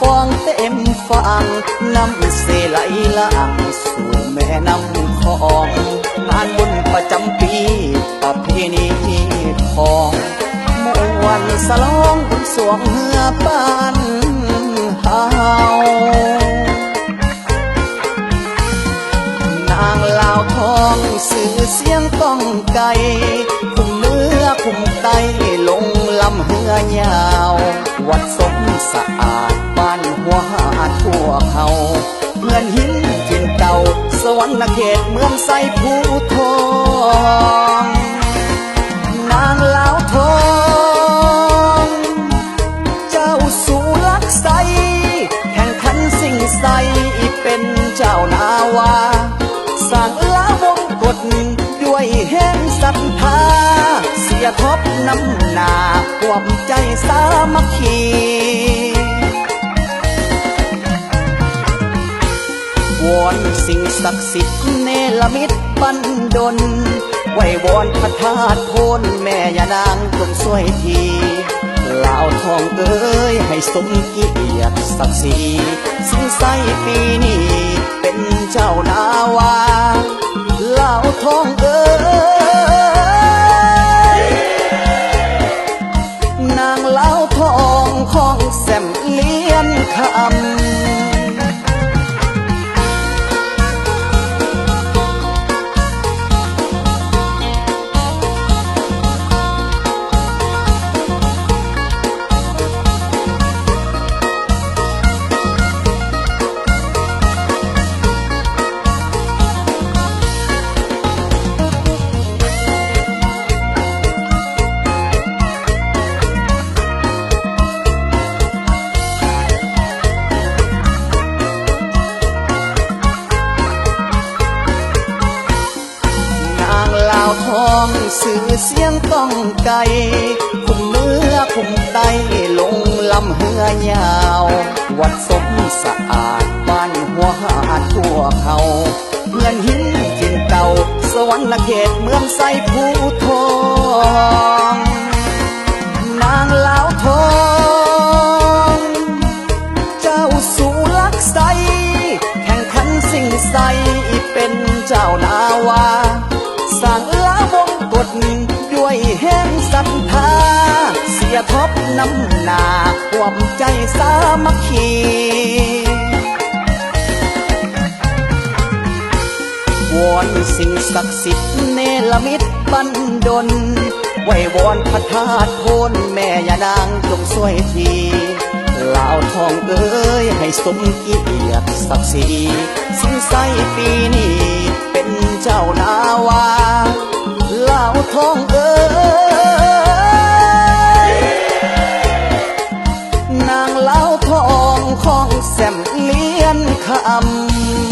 ฟองเต็มฟังน้ำเสไหลหลังสู่แม่น้ำคองงานบุญประจำปีประเพณีของเมื่อวันสลองบุญสวงเฮือบ้านเฮานางลาวทองสื่อเสียงต้องไกลคุมเนื้อคุมไตลงลำเฮือยาววัดสมสะอาดบ้านหัวหาดทั่วเขาเมือนหินถิ่นเก่าสวรรค์เขตเมืองไซภูทองนางลาวทองเจ้าสู่ลักไซแข่งขันสิ่งใสเป็นเจ้านาวาสร้างลาวงกฎด้วยแห่งศรัทธาเสียทบน้ำหนาความใจสามัคคีวอนสิ่งศักดิ์สิทธิ์เนรมิตบันดลไหววอนพระธาตุโพนแม่ยานางจงช่วยทีลาวทองเอ้ยให้สมเกียรติศักดิ์ศรีสิงไสปีนี้เป็นเจ้านาวาลาวทองเอ้ยนางลาวทองของแซมเลียนคำทองสื่อเสียงต้องไกลคุมเนื้อคุมไตลงลำเฮือยาววัดสมสะอาดบ้านหัวหาดทั่วเขาเมือนหินถิ่นเก่าสวรรค์เขตเมืองไซภูทองนางลาวทองเจ้าสู่ลักไซแข่งขันสิ่งใสเป็นเจ้านาวาสร้างลาวงกฎด้วยแห่งศรัทธาเสียทบน้ำหนาความใจสามัคคีวอนสิ่งศักดิ์สิทธิ์เนรมิตบันดลไหววอนพระธาตุโพนแม่ยานางจงช่วยทีลาวทองเอ้ยให้สมเกียรติศักดิ์ศรีสิงไสปีนี้เป็นเจ้านาวาลาวทองเอ้ยนางลาวทองของแซมเลียนคำ